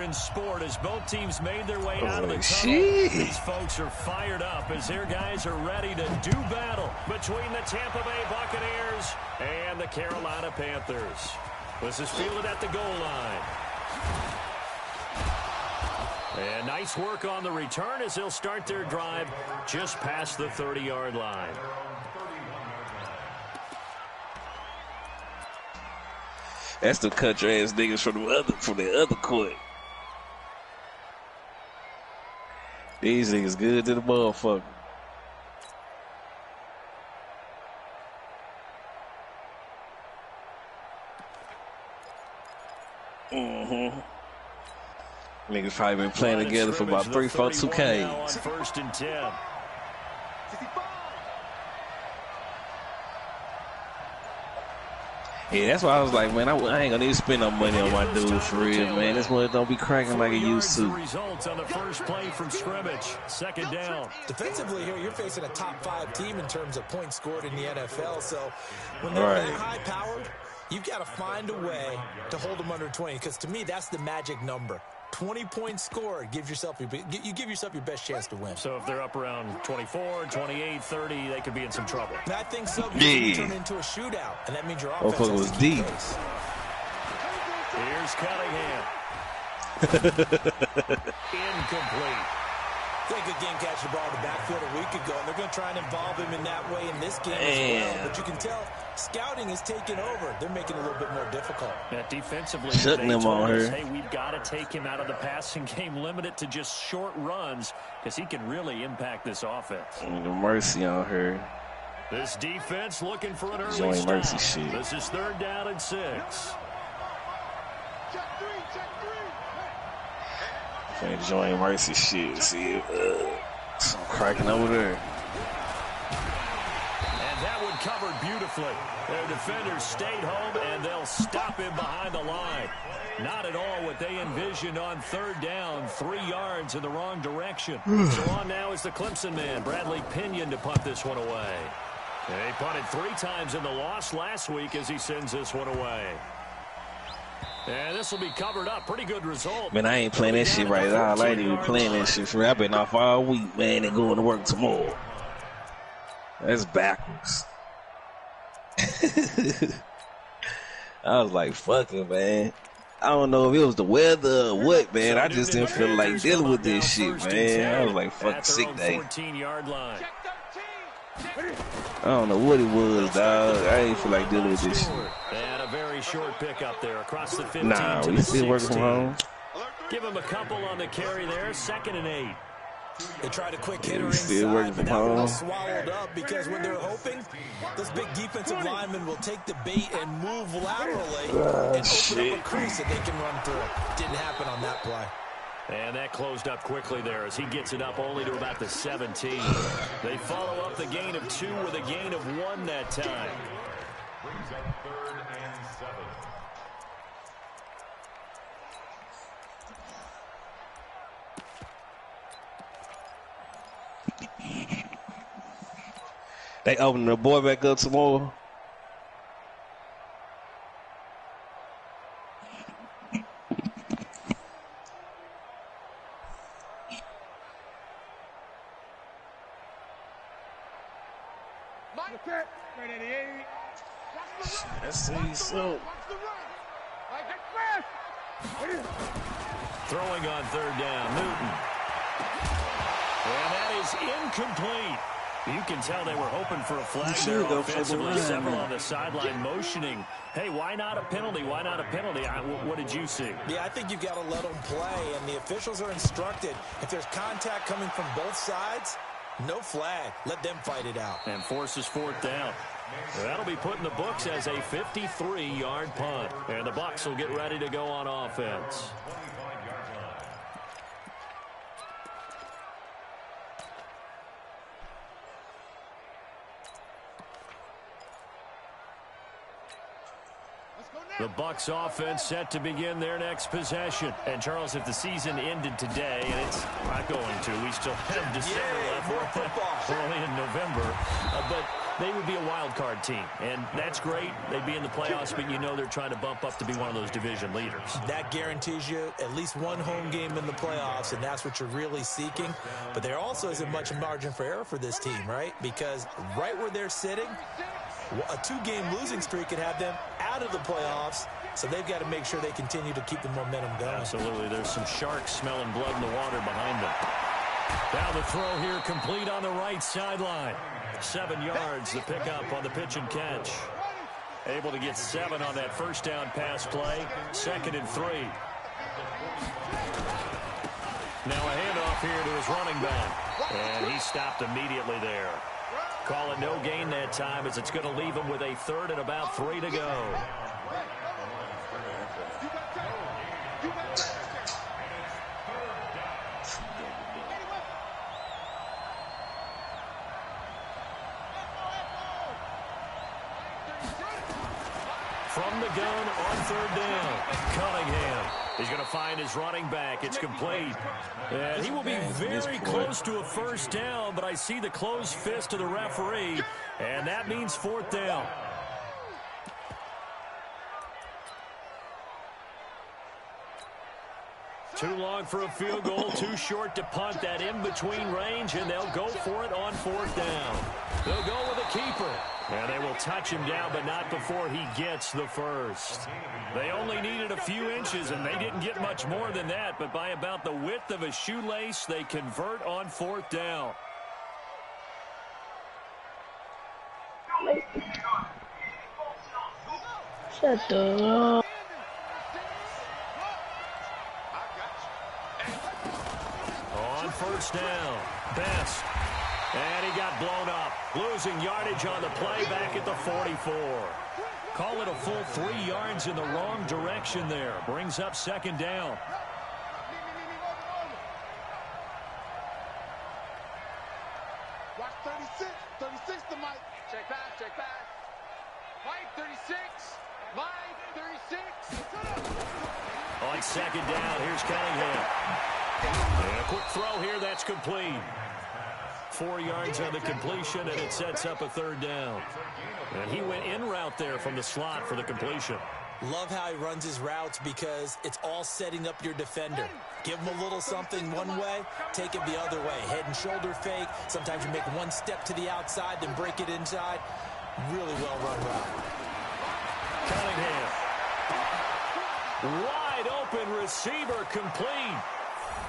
in sport as both teams made their way out of the tunnel. Shit. These folks are fired up as their guys are ready to do battle between the Tampa Bay Buccaneers and the Carolina Panthers. This is fielded at the goal line. And nice work on the return as they'll start their drive just past the 30-yard line. That's the country ass niggas from the other court. These niggas good to the motherfucker. Niggas probably been playing together for about 3, 4 2Ks. First and 10. Yeah, that's why I was like, man, I ain't gonna need to spend no money on my dude for real, man. This one don't be cracking like it used to. Results on the first play from scrimmage. Second down. Defensively here, you're facing a top 5 team in terms of points scored in the NFL. So when they're that high powered, you've got to find a way to hold them under 20. Because to me, that's the magic number. 20 points scored, you give yourself your best chance to win. So if they're up around 24, 28, 30, they could be in some trouble. And I think so. You can turn into a shootout, and that means your offense was deep. Here's Cunningham. Incomplete. They could game catch the ball in the backfield a week ago, and they're going to try and involve him in that way in this game as well. But you can tell scouting is taking over. They're making it a little bit more difficult. Yeah, defensively, shutting them on her. Hey, we've got to take him out of the passing game, limit it to just short runs, because he can really impact this offense. Mercy on her. This defense looking for an early Joey stop. Mercy shit. This is 3rd down and 6. Joey Mercy shit. See, some cracking over there. And that one covered beautifully. Their defenders stayed home, and they'll stop him behind the line. Not at all what they envisioned on 3rd down, 3 yards in the wrong direction. So on now is the Clemson man, Bradley Pinion, to punt this one away. And he punted 3 times in the loss last week as he sends this one away. And this will be covered up. Pretty good result. Man, I ain't playing that shit right now. I ain't even playing that shit for real. I've been off all week, man, and going to work tomorrow. That's backwards. I was like, fuck it, man. I don't know if it was the weather or what, man. I just didn't feel like dealing with this shit, man. I was like, fuck, sick day. 14-yard line. I don't know what it was, dog. I ain't feel like dealing with this shit. And a very short pickup there across the 15 Nah, to we the still working 16. from home. Give him a couple on the carry there. 2nd and 8. They tried a quick hitter still working inside, from but that one home. was swallowed up because when they're hoping, this big defensive lineman will take the bait and move laterally and open up a crease that they can run through. Didn't happen on that play. And that closed up quickly there as he gets it up only to about the 17. They follow up the gain of 2 with a gain of 1 that time. Brings up 3rd and 7. They open the boy back up tomorrow. So. Throwing on 3rd down, Newton. And that is incomplete. You can tell they were hoping for a flag there offensively. Several on the sideline motioning. Hey, why not a penalty? Why not a penalty? What did you see? Yeah, I think you've got to let them play, and the officials are instructed. If there's contact coming from both sides, no flag. Let them fight it out. And forces 4th down. That'll be put in the books as a 53-yard punt. And the Bucs will get ready to go on offense. The Bucs offense set to begin their next possession. And, Charles, if the season ended today, and it's not going to, we still have December left. We're only in November. But they would be a wild card team, and that's great. They'd be in the playoffs, but you know they're trying to bump up to be one of those division leaders. That guarantees you at least one home game in the playoffs, and that's what you're really seeking. But there also isn't much margin for error for this team, right? Because right where they're sitting, a 2-game losing streak could have them out of the playoffs, so they've got to make sure they continue to keep the momentum going. Absolutely. There's some sharks smelling blood in the water behind them. Now the throw here complete on the right sideline. 7 yards, the pickup on the pitch and catch. Able to get 7 on that first down pass play. 2nd and 3. Now a handoff here to his running back. And he stopped immediately there. Call it no gain that time as it's going to leave him with a 3rd and about 3 to go. From the gun on 3rd down, Cunningham. He's going to find his running back. It's complete. And he will be very close to a first down, but I see the closed fist of the referee, and that means 4th down. Too long for a field goal, too short to punt that in-between range, and they'll go for it on 4th down. They'll go with a keeper, and they will touch him down, but not before he gets the first. They only needed a few inches, and they didn't get much more than that, but by about the width of a shoelace, they convert on 4th down. Shut up. On 1st down, Best. And he got blown up. Losing yardage on the play back at the 44. Call it a full 3 yards in the wrong direction there. Brings up 2nd down. Watch 36. 36 to Mike. Check back, check back. Mike, 36. Mike, 36. On 2nd down, here's Cunningham. And a quick throw here, that's complete. 4 yards on the completion, and it sets up a 3rd down. And he went in route there from the slot for the completion. Love how he runs his routes because it's all setting up your defender. Give him a little something one way, take it the other way. Head and shoulder fake. Sometimes you make one step to the outside, then break it inside. Really well run route. Cunningham. Wide open receiver complete.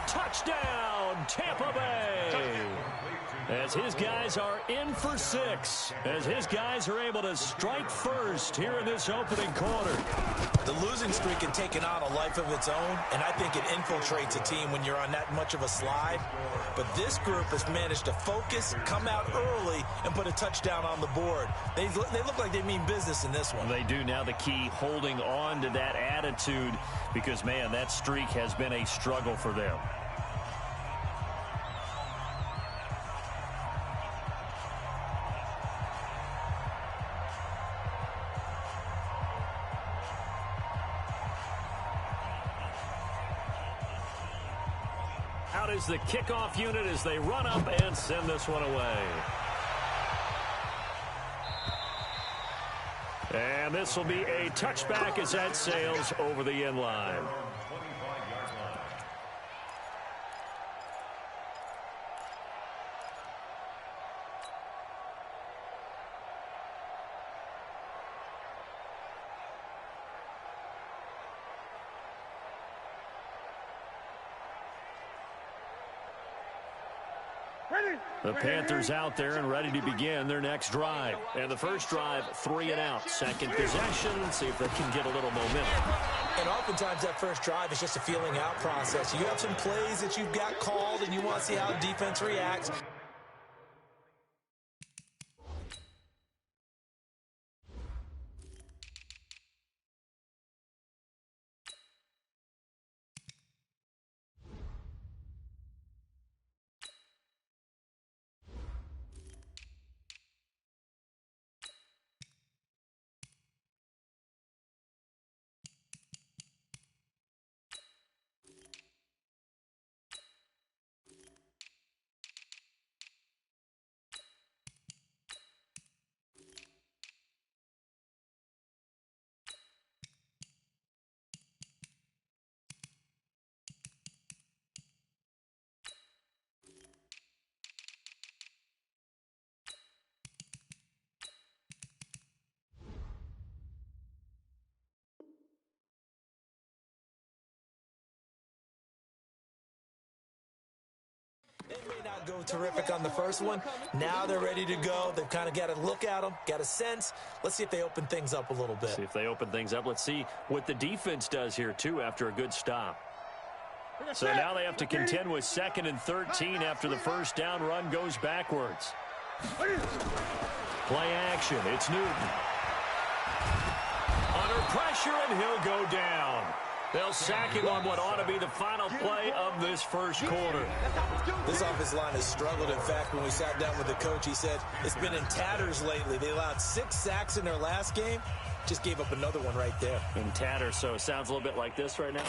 Touchdown, Tampa Bay. As his guys are in for 6. As his guys are able to strike first here in this opening quarter. The losing streak had taken on a life of its own, and I think it infiltrates a team when you're on that much of a slide. But this group has managed to focus, come out early, and put a touchdown on the board. They look like they mean business in this one. They do. Now the key, holding on to that attitude, because, man, that streak has been a struggle for them. Out is the kickoff unit as they run up and send this one away. And this will be a touchback as that sails over the end line. The Panthers out there and ready to begin their next drive. And the first drive, 3 and out. Second possession, see if they can get a little momentum. And oftentimes that first drive is just a feeling out process. You have some plays that you've got called and you want to see how the defense reacts. not go terrific on the first one. Now they're ready to go. They've kind of got to look at them, got a sense. Let's see if they open things up a little bit. See if they open things up. Let's see what the defense does here, too, after a good stop. So now they have to contend with 2nd and 13 after the first down run goes backwards. Play action. It's Newton. Under pressure, and he'll go down. They'll sack him on what ought to be the final play of this first quarter. This offensive line has struggled. In fact, when we sat down with the coach, he said it's been in tatters lately. They allowed 6 sacks in their last game. Just gave up another one right there. In tatters, so it sounds a little bit like this right now.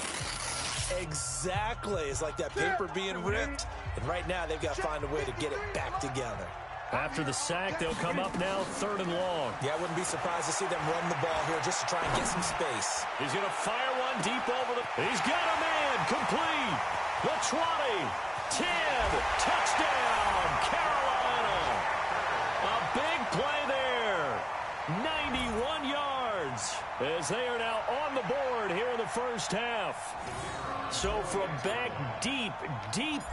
Exactly. It's like that paper being ripped. And right now, they've got to find a way to get it back together. After the sack, they'll come up now 3rd and long. Yeah, I wouldn't be surprised to see them run the ball here just to try and get some space. He's going to fire one deep over the... He's got a man. Complete. The 20. 10. Touchdown, Carolina. A big play there. 91 yards as they are now on the board here in the first half. So from back deep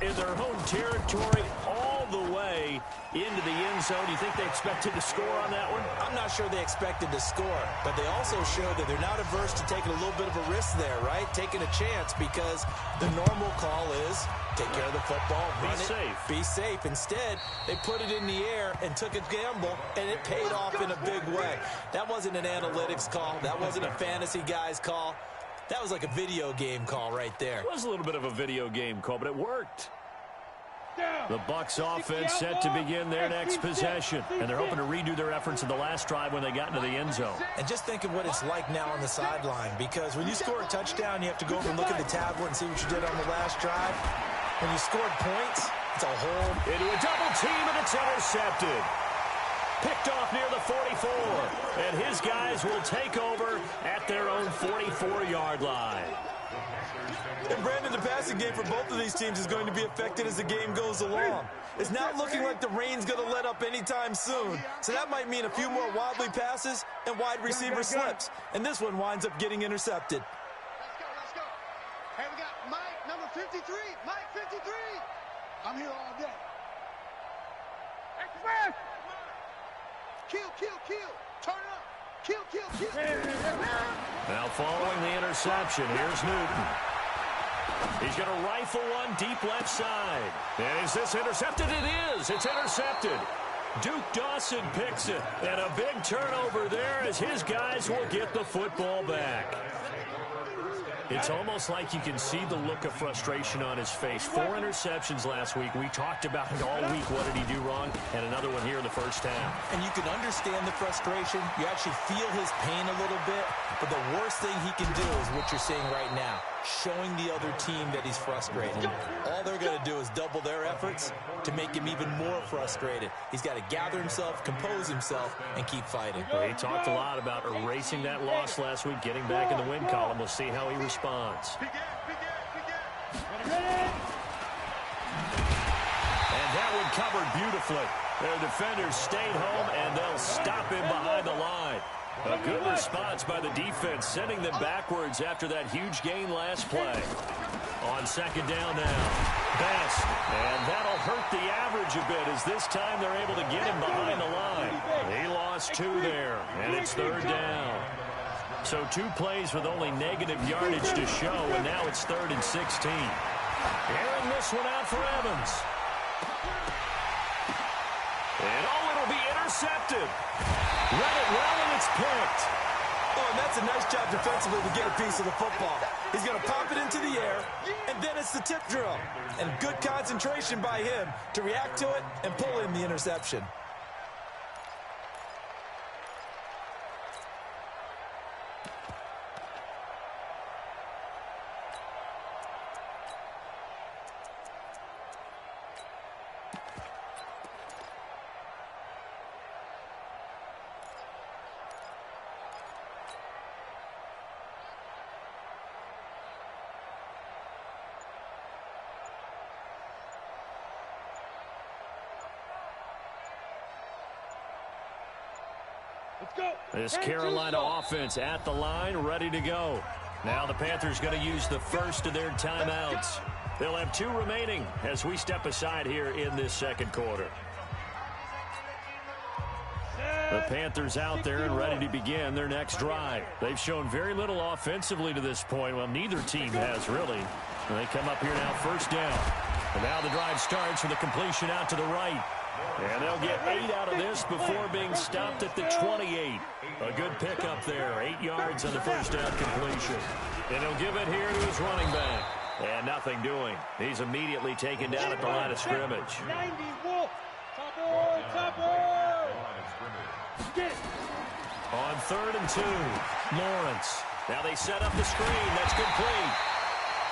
in their home territory all the way into the end zone, do you think they expected to score on that one? I'm not sure they expected to score, but they also showed that they're not averse to taking a little bit of a risk there, right? Taking a chance, because the normal call is take care of the football, run it, be safe. Instead, they put it in the air and took a gamble, and it paid off in a big way. That wasn't an analytics call. That wasn't a fantasy guy's call. That was like a video game call right there. It was a little bit of a video game call, but it worked. The Bucs offense set to begin their next possession, and they're hoping to redo their efforts in the last drive when they got into the end zone. And just think of what it's like now on the sideline, because when you score a touchdown, you have to go over and look at the tablet and see what you did on the last drive. When you scored points, it's a whole... Into a double team, and it's intercepted. Picked off near the 44, and his guys will take over at their own 44-yard line. And Brandon, the passing game for both of these teams is going to be affected as the game goes along. It's not looking like the rain's going to let up anytime soon, so that might mean a few more wobbly passes and wide receiver slips, and this one winds up getting intercepted. Let's go. Hey, we got Mike, number 53. Mike, 53. I'm here all day. Express! Kill. Turn it up. Kill. Now following the interception, here's Newton. He's going to rifle one deep left side. And is this intercepted? It is. It's intercepted. Duke Dawson picks it. And a big turnover there as his guys will get the football back. It's almost like you can see the look of frustration on his face. 4 interceptions last week. We talked about it all week. What did he do wrong? And another one here in the first half. And you can understand the frustration. You actually feel his pain a little bit. But the worst thing he can do is what you're seeing right now, showing the other team that he's frustrated. All they're going to do is double their efforts to make him even more frustrated. He's got to gather himself, compose himself, and keep fighting. Well, he talked a lot about erasing that loss last week, getting back in the win column. We'll see how he responds. And that one covered beautifully. Their defenders stayed home, and they'll stop him behind the line. A good response by the defense, sending them backwards after that huge gain last play. On second down now, Best. And that'll hurt the average a bit as this time they're able to get him behind the line. He lost 2 there, and it's 3rd down. So 2 plays with only negative yardage to show, and now it's 3rd and 16. Airing this one out for Evans. And it'll be intercepted. Read it well, and it's picked. Oh, and that's a nice job defensively to get a piece of the football. He's going to pop it into the air, and then it's the tip drill. And good concentration by him to react to it and pull in the interception. This Carolina offense at the line, ready to go. Now the Panthers going to use the first of their timeouts. They'll have 2 remaining as we step aside here in this second quarter. The Panthers out there and ready to begin their next drive. They've shown very little offensively to this point. Well, neither team has really. And they come up here now, first down. And now the drive starts with a completion out to the right. And they'll get 8 out of this before being stopped at the 28. A good pickup there. 8 yards on the first down completion. And he'll give it here to his running back. And nothing doing. He's immediately taken down at the line of scrimmage. 90, Wolf. Topper. On 3rd and 2, Lawrence. Now they set up the screen. That's complete.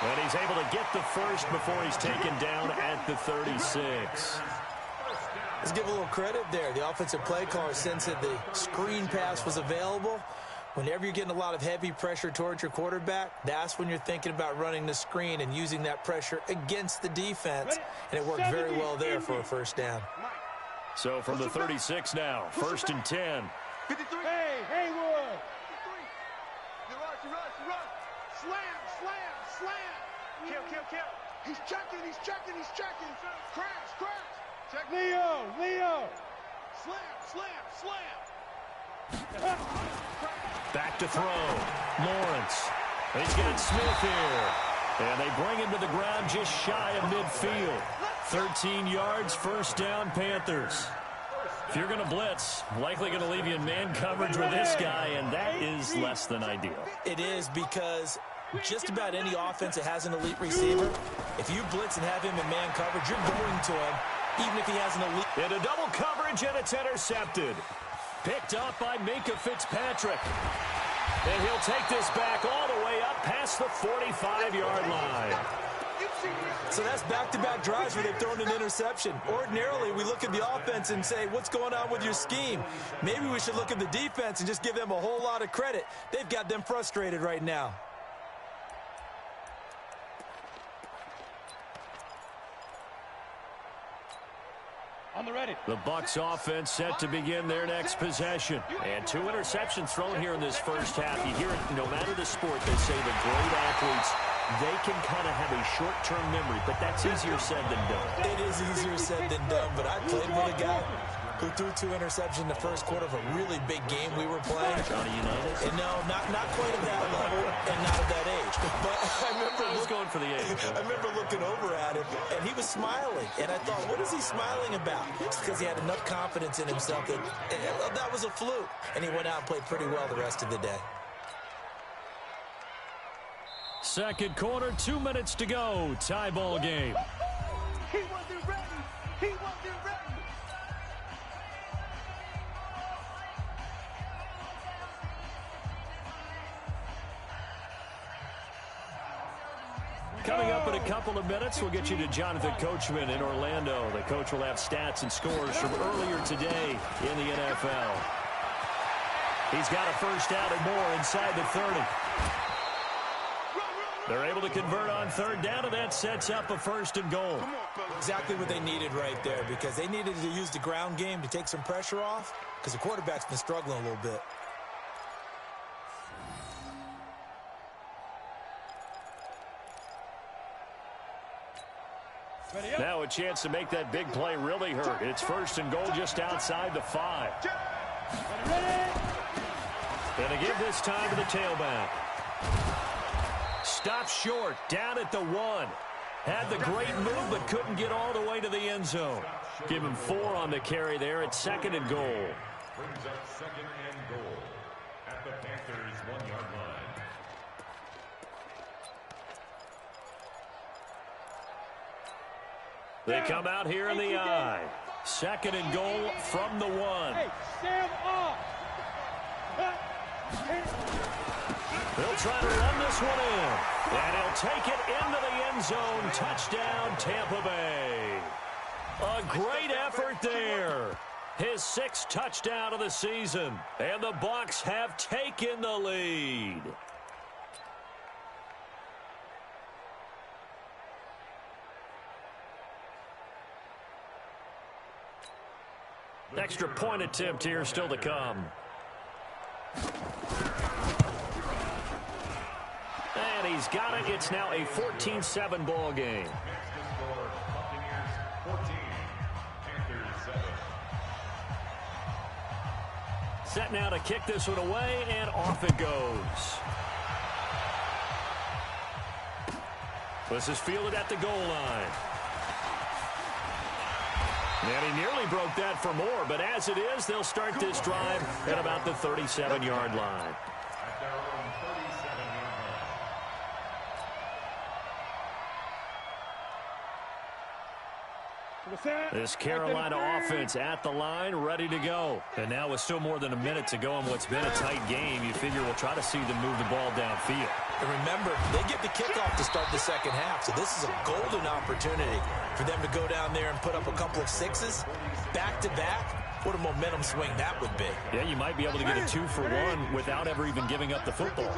And he's able to get the first before he's taken down at the 36. Let's give a little credit there. The offensive play caller sensed that the screen pass was available. Whenever you're getting a lot of heavy pressure towards your quarterback, that's when you're thinking about running the screen and using that pressure against the defense. And it worked very well there for a first down. So from the 36 now, 1st and 10. 53. Hey, Haywood. 53. You rush. Slam. Kill. He's checking. Crash. Check. Leo. Slam. Back to throw. Lawrence. He's got Smith here. And they bring him to the ground just shy of midfield. 13 yards, first down, Panthers. If you're going to blitz, likely going to leave you in man coverage with this guy, and that is less than ideal. It is, because just about any offense that has an elite receiver, if you blitz and have him in man coverage, you're going to him, even if he has an elite. Into double coverage, and it's intercepted. Picked up by Minkah Fitzpatrick. And he'll take this back all the way up past the 45-yard line. So that's back-to-back drives where they've thrown an interception. Ordinarily, we look at the offense and say, what's going on with your scheme? Maybe we should look at the defense and just give them a whole lot of credit. They've got them frustrated right now. On the ready. The Bucs offense set to begin their next possession. And 2 interceptions thrown here in this first half. You hear it, no matter the sport, they say the great athletes, they can kind of have a short-term memory, but that's easier said than done. It is easier said than done, but I played with a guy who threw 2 interceptions in the first quarter of a really big game we were playing. Johnny Unitas? And no, not quite at that level and not at that age. But I remember going for the age. I remember looking over at him, and he was smiling. And I thought, what is he smiling about? It's because he had enough confidence in himself that was a fluke. And he went out and played pretty well the rest of the day. Second quarter, 2 minutes to go. Tie ball game. He wasn't ready. Coming up in a couple of minutes, we'll get you to Jonathan Coachman in Orlando. The coach will have stats and scores from earlier today in the NFL. He's got a first down and more inside the 30. They're able to convert on third down, and that sets up a first and goal. Exactly what they needed right there, because they needed to use the ground game to take some pressure off, because the quarterback's been struggling a little bit. Now a chance to make that big play really hurt. It's first and goal just outside the 5. And to give this time to the tailback. Stopped short, down at the 1. Had the great move, but couldn't get all the way to the end zone. Give him 4 on the carry there at second and goal. Brings up second and goal at the Panthers' 1-yard line. They come out here in the I. Second and goal from the 1. Hey, stand off. They'll try to run this one in. And he'll take it into the end zone. Touchdown, Tampa Bay. A great effort there. His 6th touchdown of the season. And the Bucs have taken the lead. Extra point attempt here still to come. And he he's got it. It's now a 14-7 ball game. Set now to kick this one away, and off it goes. This is fielded at the goal line. And he nearly broke that for more, but as it is, they'll start this drive at about the 37-yard line. This Carolina offense at the line, ready to go. And now with still more than a minute to go in what's been a tight game, you figure we'll try to see them move the ball downfield. And remember, they get the kickoff to start the second half, so this is a golden opportunity for them to go down there and put up a couple of sixes back-to-back. What a momentum swing that would be. Yeah, you might be able to get a 2-for-1 without ever even giving up the football.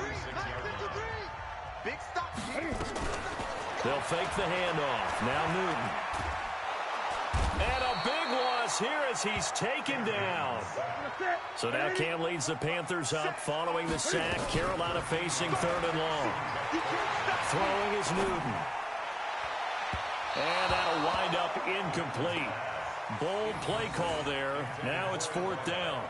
They'll fake the handoff. Now Newton. And a big loss here as he's taken down. So now Cam leads the Panthers up following the sack. Carolina facing 3rd and long. Throwing is Newton. And that'll wind up incomplete. Bold play call there. Now it's 4th down.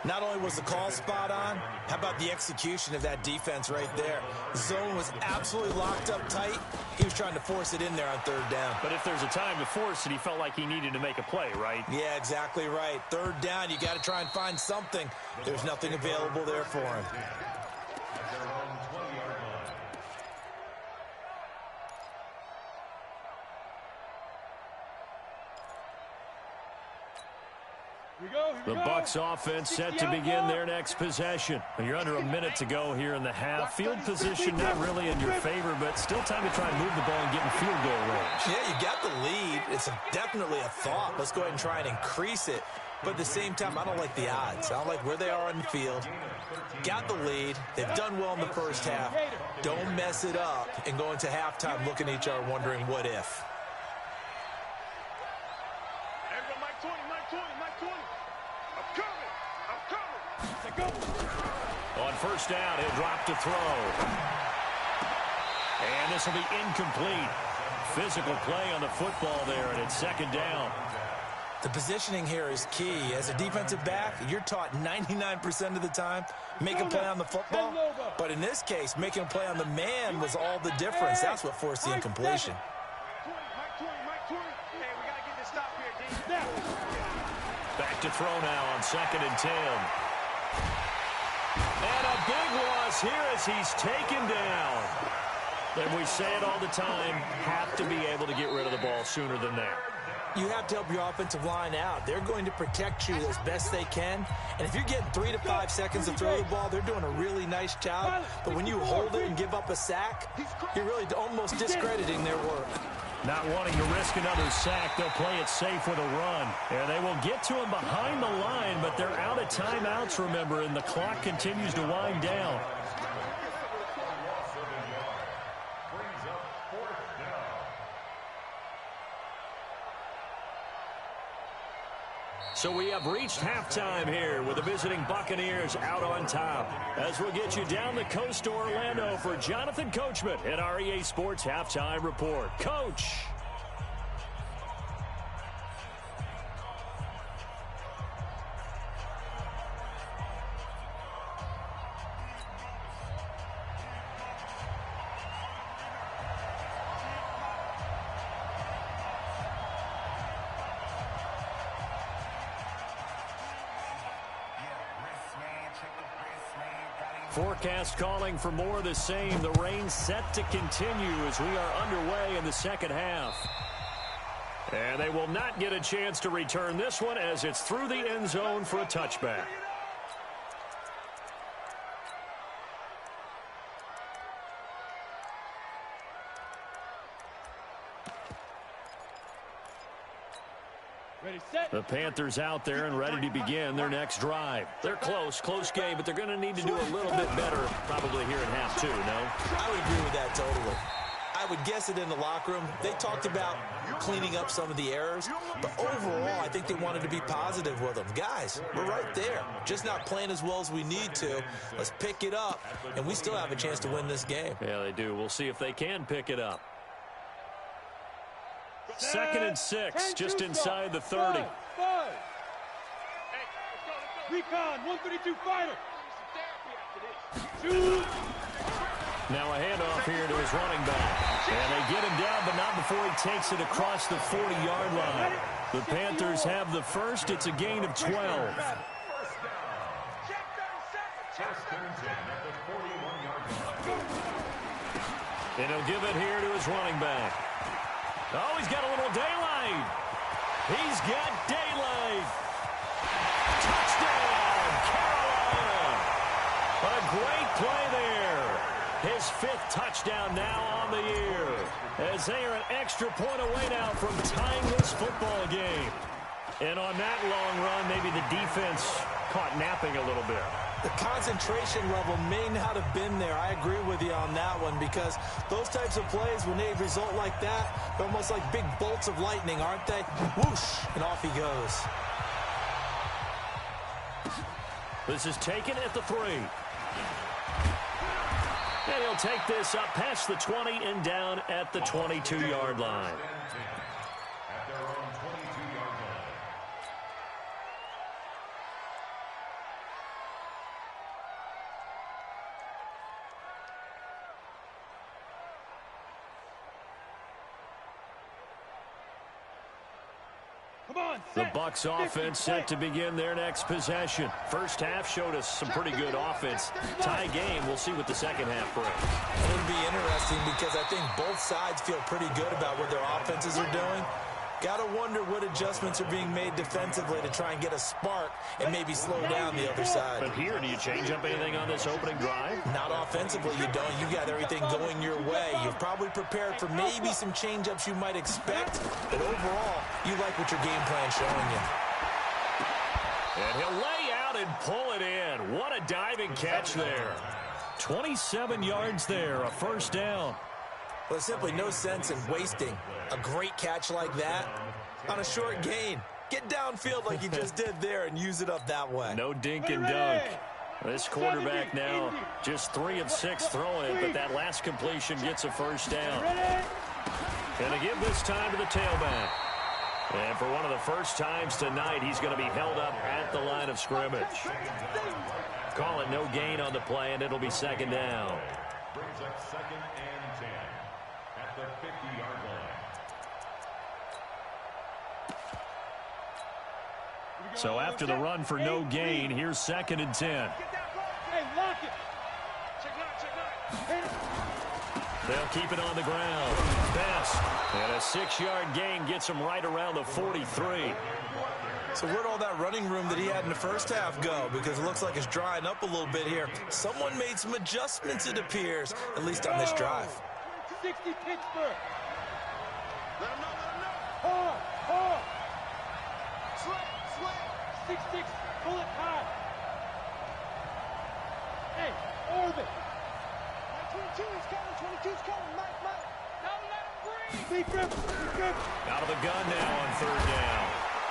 Not only was the call spot on, how about the execution of that defense right there? The zone was absolutely locked up tight. He was trying to force it in there on 3rd down. But if there's a time to force it, he felt like he needed to make a play, right? Yeah, exactly right. 3rd down, you got to try and find something. There's nothing available there for him. The Bucs offense set to begin their next possession. You're under a minute to go here in the half. Field position not really in your favor, but still time to try and move the ball and get in field goal range. Yeah, you got the lead. It's definitely a thought. Let's go ahead and try and increase it. But at the same time, I don't like the odds. I don't like where they are on the field. Got the lead. They've done well in the first half. Don't mess it up and go into halftime looking at each other wondering what if. On 1st down, he'll drop to throw. And this will be incomplete. Physical play on the football there, and it's 2nd down. The positioning here is key. As a defensive back, you're taught 99% of the time, make a play on the football. But in this case, making a play on the man was all the difference. That's what forced the incompletion. Back to throw now on 2nd and 10. And a big loss here as he's taken down. And we say it all the time, have to be able to get rid of the ball sooner than that. You have to help your offensive line out. They're going to protect you as best they can. And if you're getting 3 to 5 seconds to throw the ball, they're doing a really nice job. But when you hold it and give up a sack, you're really almost discrediting their work. Not wanting to risk another sack, they'll play it safe with a run. And they will get to him behind the line, but they're out of timeouts, remember, and the clock continues to wind down. So we have reached halftime here with the visiting Buccaneers out on top. As we'll get you down the coast to Orlando for Jonathan Coachman at our EA Sports Halftime Report. Coach. Forecast calling for more of the same. The rain set to continue as we are underway in the 2nd half. And they will not get a chance to return this one as it's through the end zone for a touchback. The Panthers out there and ready to begin their next drive. They're close game, but they're going to need to do a little bit better probably here in half 2, no? I would agree with that totally. I I would guess it in the locker room. They talked about cleaning up some of the errors, but overall, I think they wanted to be positive with them. Guys, we're right there. Just not playing as well as we need to. Let's pick it up, and we still have a chance to win this game. Yeah, they do. We'll see if they can pick it up. 2nd and 6, just inside the 30. Recon, 132 fighter. Now a handoff here to his running back. And they get him down, but not before he takes it across the 40-yard line. The Panthers have the first. It's a gain of 12. And he'll give it here to his running back. Oh, he's got a little daylight. He's got daylight. Touchdown, Carolina. A great play there. His 5th touchdown now on the year. As they are an extra point away now from tying this football game. And on that long run, maybe the defense caught napping a little bit. The concentration level may not have been there. I agree with you on that one, because those types of plays, when they result like that, they're almost like big bolts of lightning, aren't they? Whoosh, and off he goes. This is taken at the 3. And he'll take this up past the 20 and down at the 22-yard line. The Bucs offense set to begin their next possession. First half showed us some pretty good offense. Tie game. We'll see what the second half brings. It'll be interesting because I think both sides feel pretty good about what their offenses are doing. Got to wonder what adjustments are being made defensively to try and get a spark and maybe slow down the other side. But here, do you change up anything on this opening drive? Not offensively, you don't. You got everything going your way. You've probably prepared for maybe some change-ups you might expect, but overall, you like what your game plan's showing you. And he'll lay out and pull it in. What a diving catch there. 27 yards there, a first down. Well, there's simply no sense in wasting a great catch like that on a short gain. Get downfield like you just did there and use it up that way. No dink and dunk. This quarterback now just 3 of 6 throwing, but that last completion gets a first down. Going to give this time to the tailback. And for one of the first times tonight, he's going to be held up at the line of scrimmage. Call it no gain on the play, and it'll be second down. Brings up 2nd and 10 at the 50-yard line. So after the run for no gain, here's 2nd and 10. Hey, lock it. They'll keep it on the ground. Best. And a 6-yard gain gets him right around the 43. So where'd all that running room that he had in the first half go? Because it looks like it's drying up a little bit here. Someone made some adjustments, it appears, at least on this drive. 60 Pittsburgh. Let him know, let him know. Hard, hard. Sway. 6-6, pull it high. Hey, orbit. 22 is coming, 22 is coming. Mike. Don't let him breathe. Big grip, big grip. Out of the gun now on 3rd down.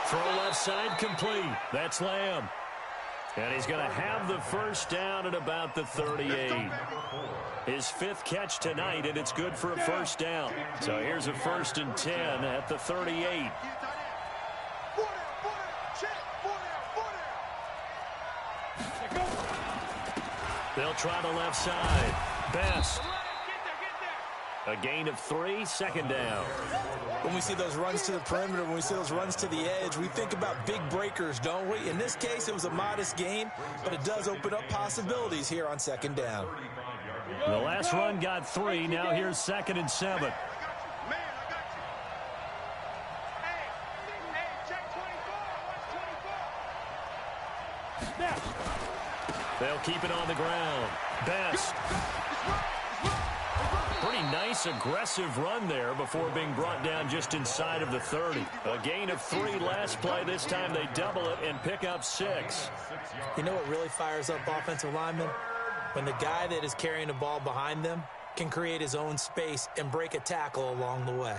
Throw left side complete. That's Lamb. And he's going to have the first down at about the 38. His 5th catch tonight, and it's good for a first down. So here's a 1st and 10 at the 38. They'll try the left side. Best. A gain of 3, second down. When we see those runs to the perimeter, when we see those runs to the edge, we think about big breakers, don't we? In this case, it was a modest gain, but it does open up possibilities here on 2nd down. The last run got 3. Now here's 2nd and 7. They'll keep it on the ground. Best. Pretty nice, aggressive run there before being brought down just inside of the 30. A gain of 3 last play. This time they double it and pick up 6. You know what really fires up offensive linemen? When the guy that is carrying the ball behind them can create his own space and break a tackle along the way.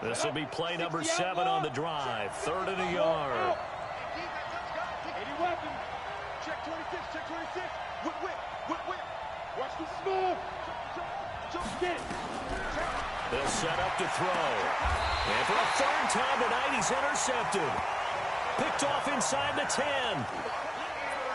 This will be play number 7 on the drive. 3rd and a yard. Check 26, check 26. Whip. Watch the smooth. Get it. They'll set up to throw. And for a 3rd time tonight, he's intercepted. Picked off inside the 10.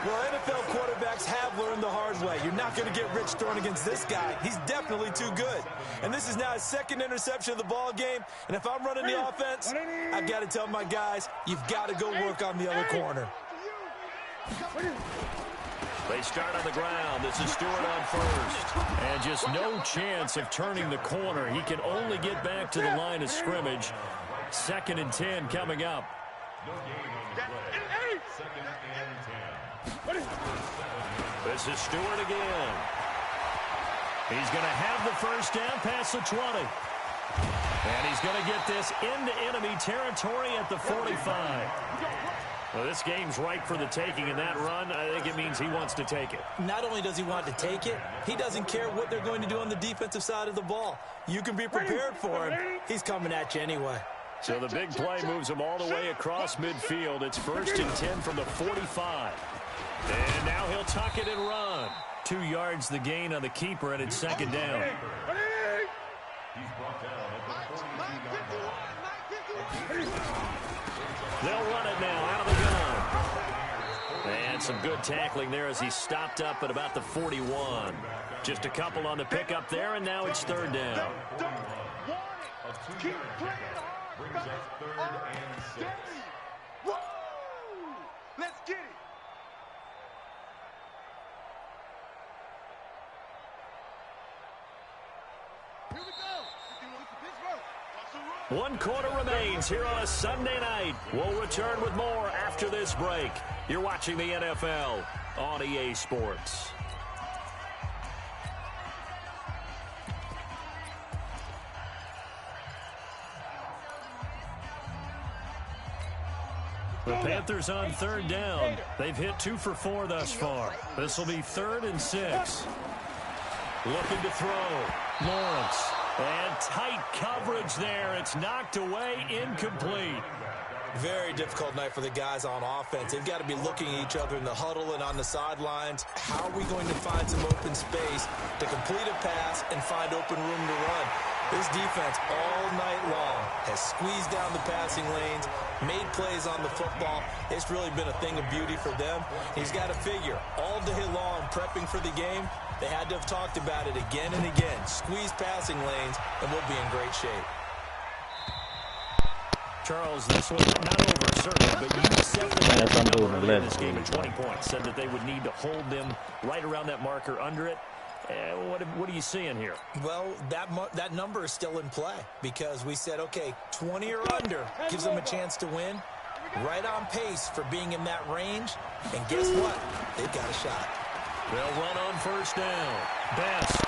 Well, NFL quarterbacks have learned the hard way. You're not going to get rich throwing against this guy. He's definitely too good. And this is now his 2nd interception of the ball game. And if I'm running the offense, I've got to tell my guys, you've got to go work on the other corner. They start on the ground. This is Stewart on first. And just no chance of turning the corner. He can only get back to the line of scrimmage. 2nd and 10 coming up. This is Stewart again. He's going to have the first down past the 20. And he's going to get this into enemy territory at the 45. Well, this game's ripe for the taking, and that run, I think it means he wants to take it. Not only does he want to take it, he doesn't care what they're going to do on the defensive side of the ball. You can be prepared for him. He's coming at you anyway. So the big play moves him all the way across midfield. It's 1st and 10 from the 45. And now he'll tuck it and run. 2 yards the gain on the keeper, and it's 2nd down. They'll run it now out of the gun. And some good tackling there as he stopped up at about the 41. Just a couple on the pickup there, and now it's 3rd down. Keep playing hard. Brings us 3rd and 6. Woo! Let's get it. Here we go. Pittsburgh. 1 quarter remains here on a Sunday night. We'll return with more after this break. You're watching the NFL on EA Sports. The Panthers on 3rd down. They've hit 2 for 4 thus far. This will be 3rd and 6. Looking to throw. Lawrence. And tight coverage there. It's knocked away, incomplete. Very difficult night for the guys on offense. They've got to be looking at each other in the huddle and on the sidelines. How are we going to find some open space to complete a pass and find open room to run? This defense all night long has squeezed down the passing lanes, made plays on the football. It's really been a thing of beauty for them. He's got to figure, all day long prepping for the game, they had to have talked about it again and again. Squeeze passing lanes, and we'll be in great shape. Charles, this was not over, certainly, but you set the number early in this game at 20 points. Said that they would need to hold them right around that marker under it. What are you seeing here? Well, that number is still in play because we said, okay, 20 or under gives them a chance to win. Right on pace for being in that range. And guess what? They've got a shot. They'll run on 1st down. Best.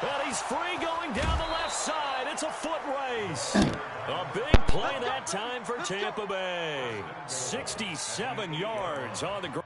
Well, he's free going down the left side. It's a foot race. A big play that time for Tampa Bay. 67 yards on the ground.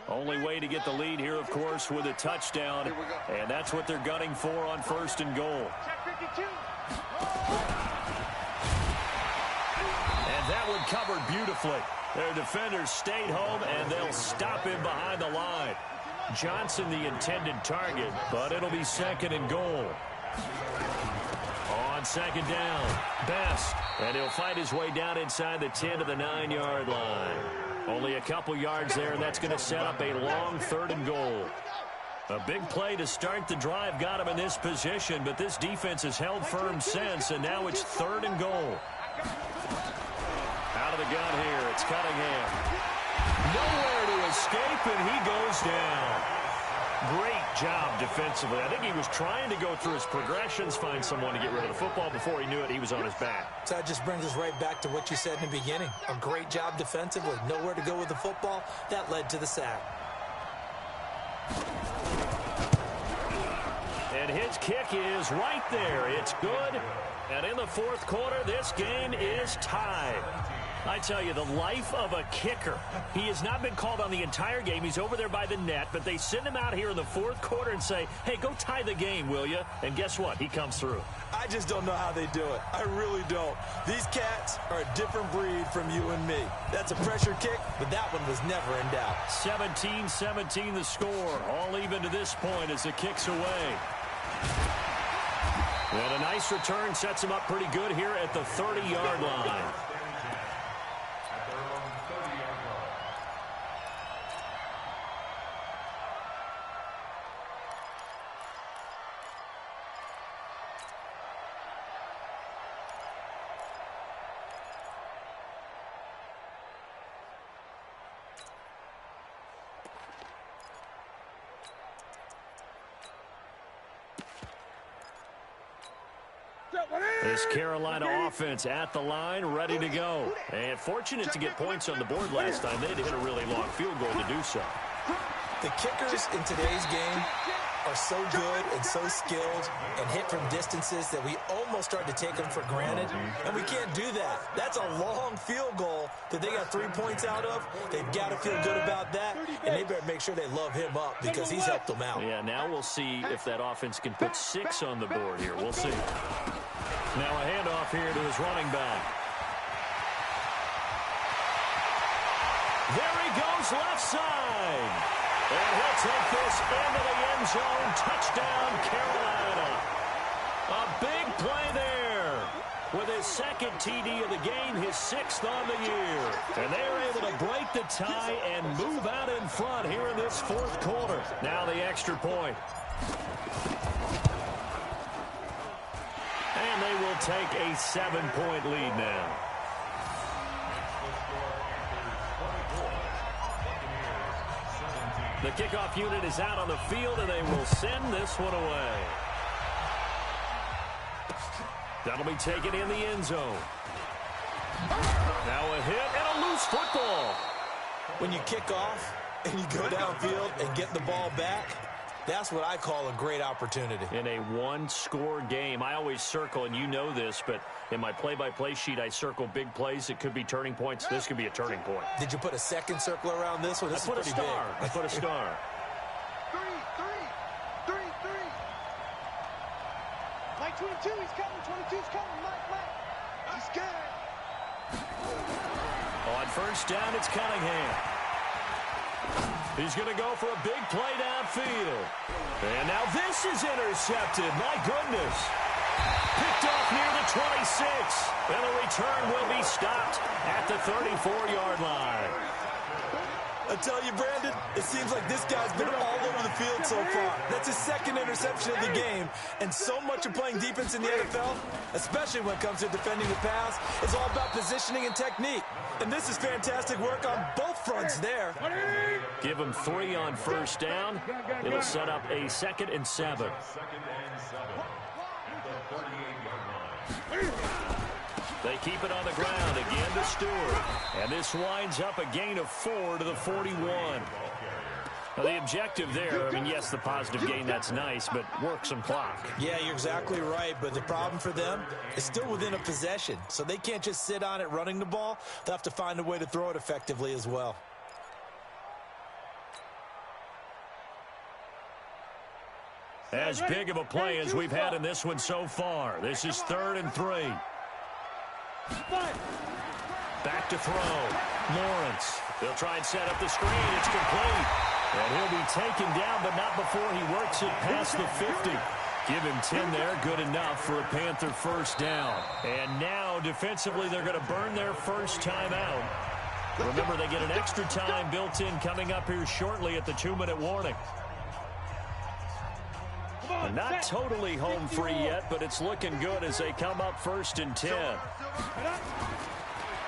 Only way to get the lead here, of course, with a touchdown. And that's what they're gunning for on 1st and goal. And that one covered beautifully. Their defenders stayed home, and they'll stop him behind the line. Johnson the intended target, but it'll be 2nd and goal. On 2nd down, Best. And he'll find his way down inside the 10 to the 9-yard line. Only a couple yards there, and that's going to set up a long 3rd and goal. A big play to start the drive got him in this position, but this defense has held firm since, and now it's 3rd and goal. Out of the gun here, it's Cunningham. Nowhere to escape, and he goes down. Great job defensively. I think he was trying to go through his progressions, find someone to get rid of the football. Before he knew it, he was on his back. So that just brings us right back to what you said in the beginning. A great job defensively. Nowhere to go with the football. That led to the sack. And his kick is right there. It's good. And in the fourth quarter, this game is tied. I tell you, the life of a kicker. He has not been called on the entire game. He's over there by the net, but they send him out here in the fourth quarter and say, hey, go tie the game, will you? And guess what? He comes through. I just don't know how they do it. I really don't. These cats are a different breed from you and me. That's a pressure kick, but that one was never in doubt. 17-17 the score. All even to this point as the kick's away. And a nice return sets him up pretty good here at the 30-yard line. This Carolina offense at the line, ready to go. And fortunate to get points on the board last time. They had to hit a really long field goal to do so. The kickers in today's game are so good and so skilled and hit from distances that we almost start to take them for granted. And we can't do that. That's a long field goal that they got 3 points out of. They've got to feel good about that. And they better make sure they love him up because he's helped them out. Yeah, now we'll see if that offense can put 6 on the board here. We'll see. Now a handoff here to his running back. There he goes left side. And he'll take this into the end zone. Touchdown, Carolina. A big play there. With his second TD of the game, his 6th on the year. And they're able to break the tie and move out in front here in this fourth quarter. Now the extra point. And they will take a 7-point lead now. The kickoff unit is out on the field, and they will send this one away. That'll be taken in the end zone. Now a hit and a loose football. When you kick off and you go downfield and get the ball back, that's what I call a great opportunity. In a one-score game, I always circle, and you know this, but in my play-by-play sheet, I circle big plays that could be turning points. This could be a turning point. Did you put a second circle around this one? This I put a star. I put a star. Three. Mike 22, he's coming. 22's coming. Mike. He's scared. On first down, it's Cunningham. He's going to go for a big play downfield. And now this is intercepted. My goodness. Picked off near the 26. And the return will be stopped at the 34-yard line. I tell you, Brandon, it seems like this guy's been all over the field so far. That's his second interception of the game. And so much of playing defense in the NFL, especially when it comes to defending the pass, is all about positioning and technique. And this is fantastic work on both fronts there. Give him 3 on first down. It'll set up a 2nd and 7. They keep it on the ground again to Stewart. And this winds up a gain of 4 to the 41. Now, the objective there, I mean, yes, the positive gain, that's nice, but work some clock. Yeah, you're exactly right, but the problem for them is still within a possession. So they can't just sit on it running the ball. They'll have to find a way to throw it effectively as well. As big of a play as we've had in this one so far. This is 3rd and 3. Back to throw. Lawrence. They'll try and set up the screen. It's complete. And he'll be taken down, but not before he works it past the 50. Give him 10 there. Good enough for a Panther first down. And now, defensively, they're going to burn their first time out. Remember, they get an extra time built in coming up here shortly at the 2-minute warning. Not totally home free yet, but it's looking good as they come up 1st and 10.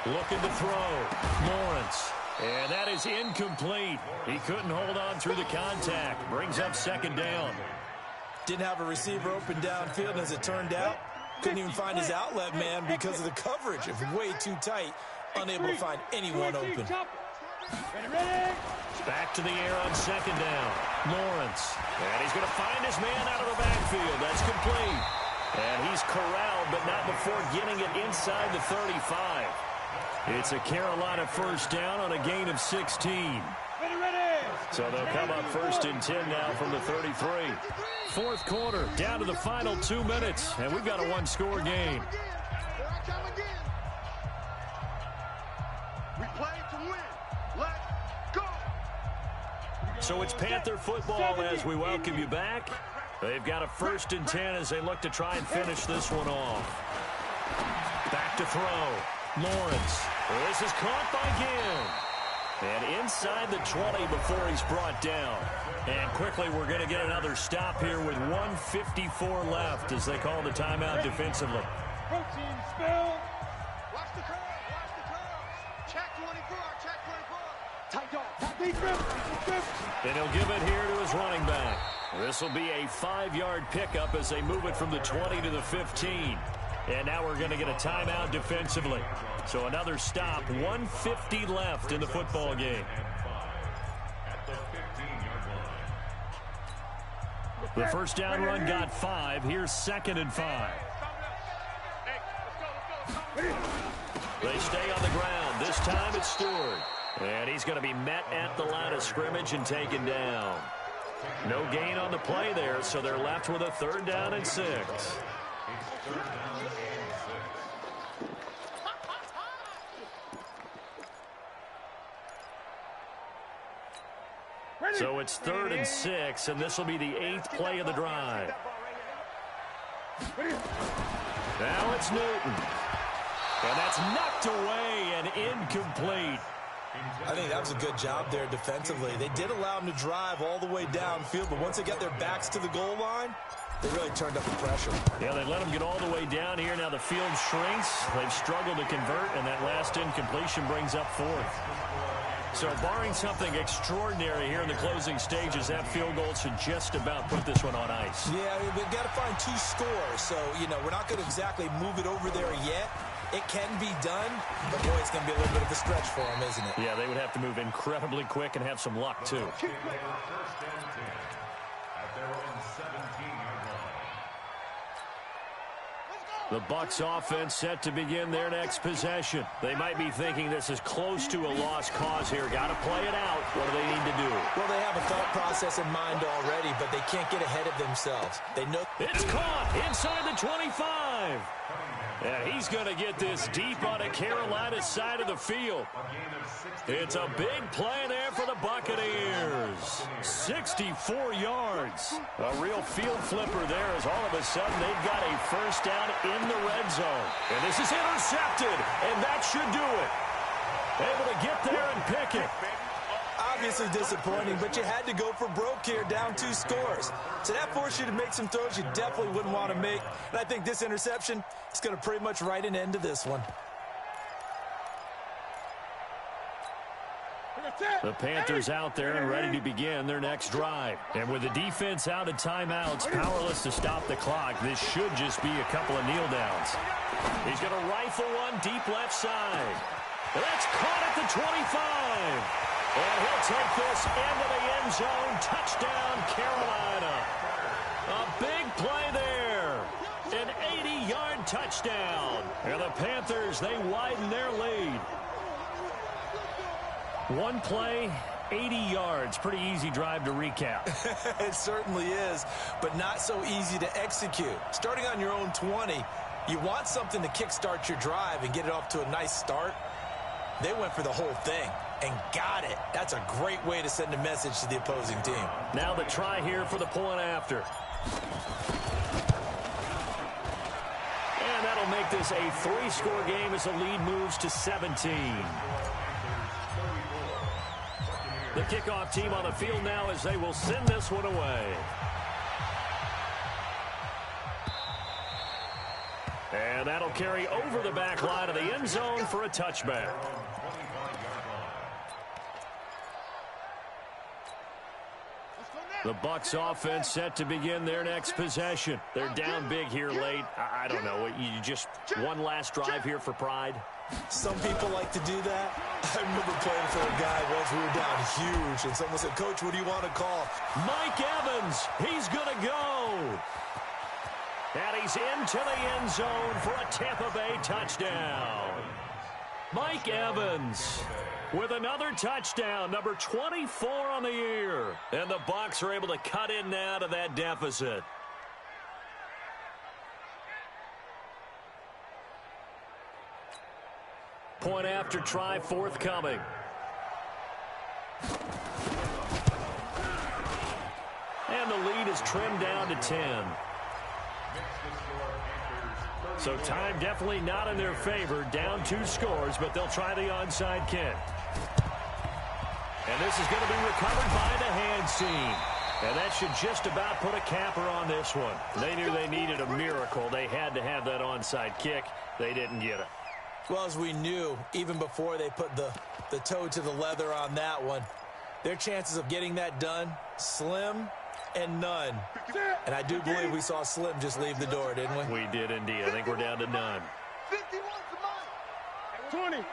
Looking to throw. Lawrence. And that is incomplete. He couldn't hold on through the contact. Brings up 2nd down. Didn't have a receiver open downfield, and as it turned out, couldn't even find his outlet man because of the coverage. It was way too tight. Unable to find anyone open. Back to the air on 2nd down. Lawrence. And he's going to find his man out of the backfield. That's complete. And he's corralled, but not before getting it inside the 35. It's a Carolina 1st down on a gain of 16. So they'll come up 1st and 10 now from the 33. 4th quarter, down to the final 2 minutes, and we've got a 1-score game. We play to win. Let's go. So it's Panther football as we welcome you back. They've got a 1st and 10 as they look to try and finish this one off. Back to throw. Lawrence. This is caught by Gill. And inside the 20 before he's brought down. And quickly we're going to get another stop here with 1:54 left as they call the timeout defensively. Protein spill. Watch the curl. Watch the curl. Check 24. Check 24. Tight dog. Tight defense. And he'll give it here to his running back. This will be a 5-yard pickup as they move it from the 20 to the 15. And now we're going to get a timeout defensively. So another stop, 1:50 left in the football game. The 1st down run got 5. Here's 2nd and 5. They stay on the ground. This time it's Stewart. And he's going to be met at the line of scrimmage and taken down. No gain on the play there, so they're left with a 3rd down and 6. So it's 3rd and 6, and this will be the 8th play of the drive. Now it's Newton. And that's knocked away and incomplete. I think that was a good job there defensively. They did allow him to drive all the way downfield, but once they got their backs to the goal line, they really turned up the pressure. Yeah, they let him get all the way down here. Now the field shrinks. They've struggled to convert, and that last incompletion brings up 4th. So barring something extraordinary here in the closing stages, that field goal should just about put this one on ice. Yeah, we've got to find 2 scores. So, we're not going to exactly move it over there yet. It can be done, but boy, it's going to be a little bit of a stretch for them, isn't it? Yeah, they would have to move incredibly quick and have some luck, too. The Bucs offense set to begin their next possession. They might be thinking this is close to a lost cause here. Got to play it out. What do they need to do? Well, they have a thought process in mind already, but they can't get ahead of themselves. They know it's caught inside the 25. And he's going to get this deep on the Carolina side of the field. It's a big play there for the Buccaneers. 64 yards. A real field flipper there as all of a sudden they've got a 1st down in the red zone. And this is intercepted, and that should do it. Able to get there and pick it. Obviously disappointing, but you had to go for broke here, down 2 scores. So that forced you to make some throws you definitely wouldn't want to make. And I think this interception is going to pretty much write an end to this one. The Panthers out there and ready to begin their next drive. And with the defense out of timeouts, powerless to stop the clock, this should just be a couple of kneel downs. He's going to rifle one deep left side. That's caught at the 25. And he'll take this into the end zone. Touchdown, Carolina. A big play there. An 80-yard touchdown. And the Panthers, they widen their lead. One play, 80 yards. Pretty easy drive to recap. It certainly is, but not so easy to execute. Starting on your own 20, you want something to kickstart your drive and get it off to a nice start. They went for the whole thing and got it. That's a great way to send a message to the opposing team. Now the try here for the point after. And that'll make this a 3-score game as the lead moves to 17. The kickoff team on the field now as they will send this one away. And that'll carry over the back line of the end zone for a touchback. The Bucs offense set to begin their next possession. They're down big here late. I don't know. You just one last drive here for pride? Some people like to do that. I remember playing for a guy once we were down huge, and someone said, Coach, what do you want to call? Mike Evans, he's going to go. And he's into the end zone for a Tampa Bay touchdown. Mike Evans with another touchdown, number 24 on the year. And the Bucs are able to cut in now to that deficit. Point after try forthcoming. And the lead is trimmed down to 10. So time definitely not in their favor. Down 2 scores, but they'll try the onside kick. And this is going to be recovered by the hands team. And that should just about put a capper on this one. They knew they needed a miracle. They had to have that onside kick. They didn't get it. Well, as we knew, even before they put the toe to the leather on that one, their chances of getting that done, slim and none. And I do believe we saw Slim just leave the door, didn't we? We did indeed. I think we're down to none. 51 to mine. 20.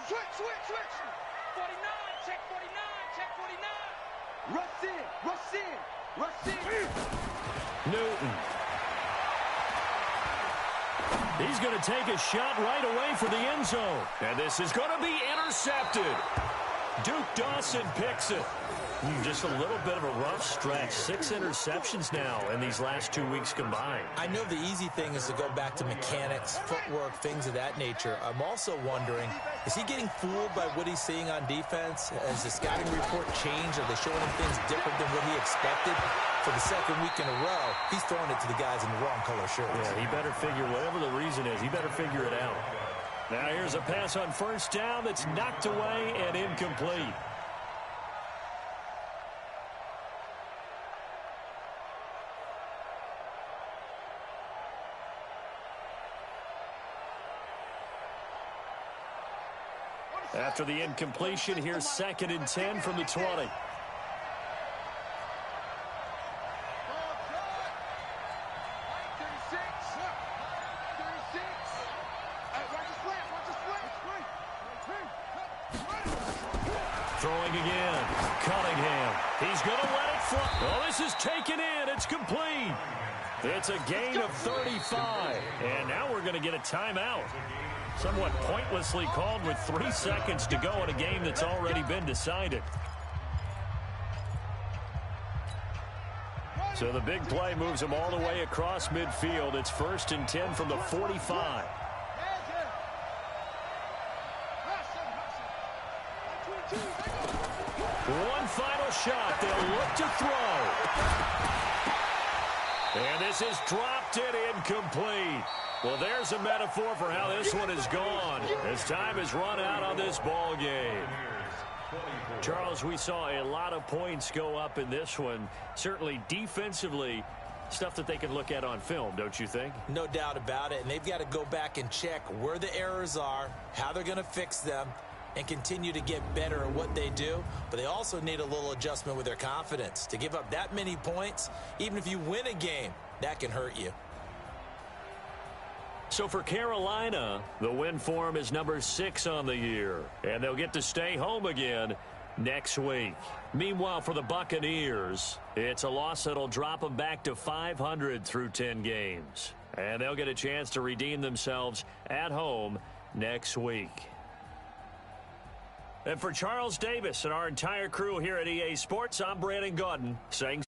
Switch. 49, check 49, check 49. Rush in. Newton. He's going to take a shot right away for the end zone. And this is going to be intercepted. Duke Dawson picks it. Just a little bit of a rough stretch. 6 interceptions now in these last 2 weeks combined. I know the easy thing is to go back to mechanics, footwork, things of that nature. I'm also wondering, is he getting fooled by what he's seeing on defense? Has the scouting report changed? Are they showing him things different than what he expected? For the second week in a row, he's throwing it to the guys in the wrong color shirts. Yeah, he better figure, whatever the reason is, he better figure it out. Now here's a pass on first down that's knocked away and incomplete. After the incompletion, here's 2nd and 10 from the 20. Throwing again. Cunningham. He's going to let it fly. Oh, this is taken in. It's complete. It's a gain of 35. And now we're going to get a timeout. Somewhat pointlessly called with 3 seconds to go in a game that's already been decided. So the big play moves them all the way across midfield. It's 1st and 10 from the 45. One final shot. They'll look to throw. And this is dropped it incomplete. Well, there's a metaphor for how this one is gone as time has run out on this ball game. Charles, we saw a lot of points go up in this one. Certainly defensively, stuff that they can look at on film, don't you think? No doubt about it. And they've got to go back and check where the errors are, how they're going to fix them, and continue to get better at what they do. But they also need a little adjustment with their confidence. To give up that many points, even if you win a game, that can hurt you. So for Carolina, the win form is number 6 on the year, and they'll get to stay home again next week. Meanwhile, for the Buccaneers, it's a loss that'll drop them back to 500 through 10 games, and they'll get a chance to redeem themselves at home next week. And for Charles Davis and our entire crew here at EA Sports, I'm Brandon Gaudin saying